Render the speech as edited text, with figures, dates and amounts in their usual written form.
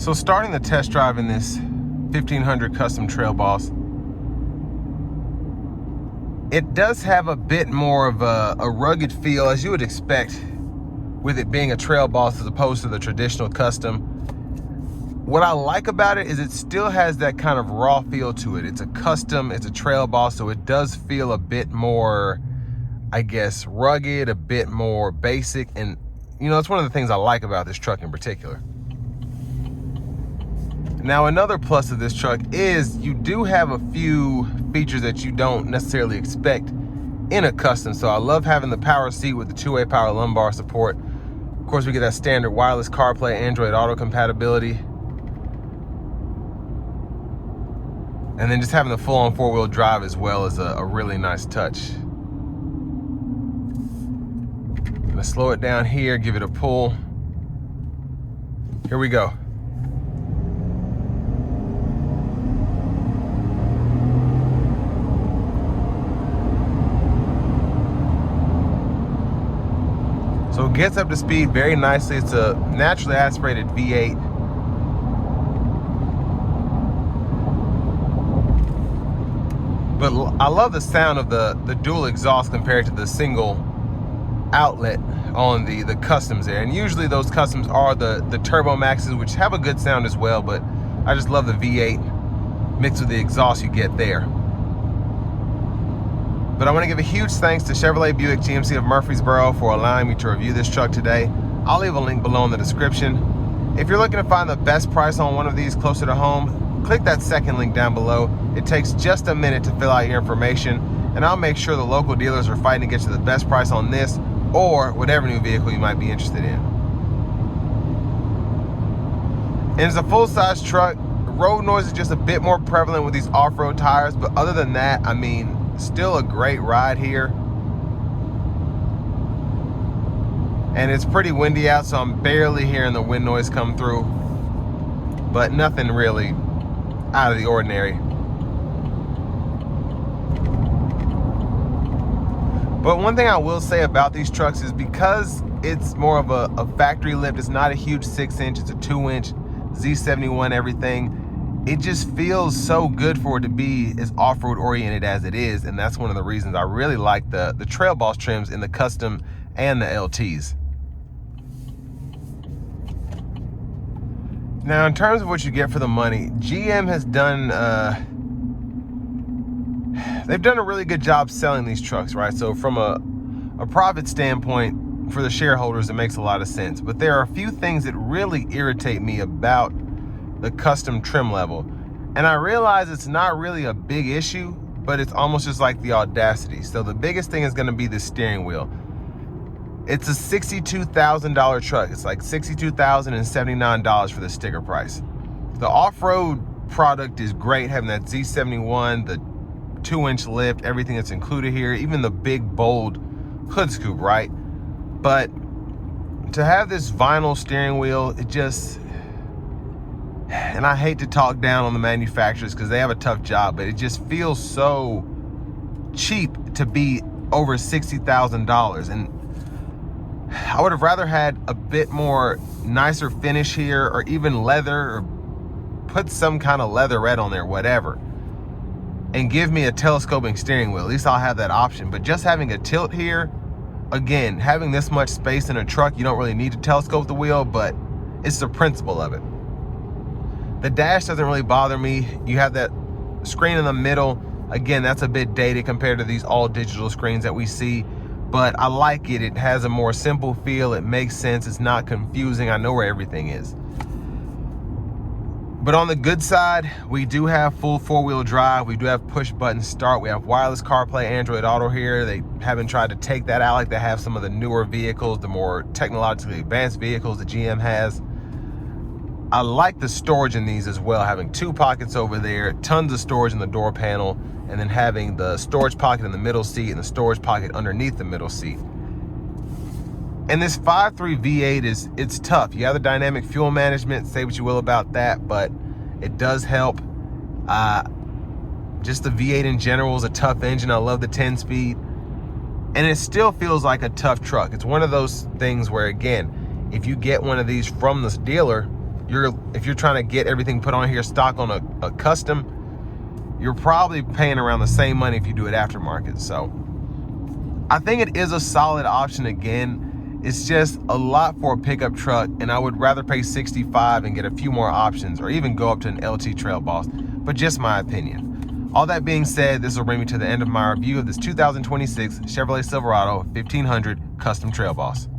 So starting the test drive in this 1500 custom TrailBoss, it does have a bit more of a rugged feel, as you would expect with it being a TrailBoss as opposed to the traditional custom. What I like about it is it still has that kind of raw feel to it. It's a custom, it's a TrailBoss, so it does feel a bit more, I guess, rugged, a bit more basic. And you know, it's one of the things I like about this truck in particular. Now, another plus of this truck is you do have a few features that you don't necessarily expect in a custom. So I love having the power seat with the two-way power lumbar support. Of course, we get that standard wireless CarPlay, Android Auto compatibility. And then just having the full-on four-wheel drive as well is a really nice touch. I'm gonna slow it down here, give it a pull. Here we go. So it gets up to speed very nicely. It's a naturally aspirated V8. But I love the sound of the dual exhaust compared to the single outlet on the customs there. And usually those customs are the Turbo Maxes, which have a good sound as well, but I just love the V8 mixed with the exhaust you get there. But I want to give a huge thanks to Chevrolet Buick GMC of Murfreesboro for allowing me to review this truck today. I'll leave a link below in the description. If you're looking to find the best price on one of these closer to home, click that second link down below. It takes just a minute to fill out your information, and I'll make sure the local dealers are fighting to get you the best price on this or whatever new vehicle you might be interested in. And it's a full-size truck. Road noise is just a bit more prevalent with these off-road tires, but other than that, I mean, still a great ride here. And it's pretty windy out, so I'm barely hearing the wind noise come through, but nothing really out of the ordinary. But one thing I will say about these trucks is because it's more of a factory lift, it's not a huge 6-inch, it's a 2-inch Z71 everything. It just feels so good for it to be as off-road oriented as it is, and that's one of the reasons I really like the TrailBoss trims in the custom and the LTs. Now, in terms of what you get for the money, GM has done they've done a really good job selling these trucks, right? So from a profit standpoint for the shareholders, it makes a lot of sense. But there are a few things that really irritate me about the custom trim level. And I realize it's not really a big issue, but it's almost just like the audacity. So the biggest thing is gonna be the steering wheel. It's a $62,000 truck. It's like $62,079 for the sticker price. The off-road product is great, having that Z71, the 2-inch lift, everything that's included here, even the big, bold hood scoop, right? But to have this vinyl steering wheel, it just, and I hate to talk down on the manufacturers because they have a tough job, but it just feels so cheap to be over $60,000. And I would have rather had a bit more nicer finish here, or even leather, or put some kind of leatherette on there, whatever, and give me a telescoping steering wheel. At least I'll have that option. But just having a tilt here, again, having this much space in a truck, you don't really need to telescope the wheel, but it's the principle of it. The dash doesn't really bother me. You have that screen in the middle. Again, that's a bit dated compared to these all digital screens that we see, but I like it. It has a more simple feel. It makes sense. It's not confusing. I know where everything is. But on the good side, we do have full 4-wheel drive. We do have push button start. We have wireless CarPlay, Android Auto here. They haven't tried to take that out like they have some of the newer vehicles, the more technologically advanced vehicles that GM has. I like the storage in these as well, having 2 pockets over there, tons of storage in the door panel, and then having the storage pocket in the middle seat and the storage pocket underneath the middle seat. And this 5.3 V8 it's tough. You have the dynamic fuel management, say what you will about that, but it does help. Just the V8 in general is a tough engine. I love the 10-speed. And it still feels like a tough truck. It's one of those things where, again, if you get one of these from this dealer, if you're trying to get everything put on here stock on a custom, you're probably paying around the same money if you do it aftermarket. So I think it is a solid option. Again, it's just a lot for a pickup truck, and I would rather pay $65 and get a few more options, or even go up to an LT TrailBoss, but just my opinion. All that being said, this will bring me to the end of my review of this 2026 Chevrolet Silverado 1500 Custom TrailBoss.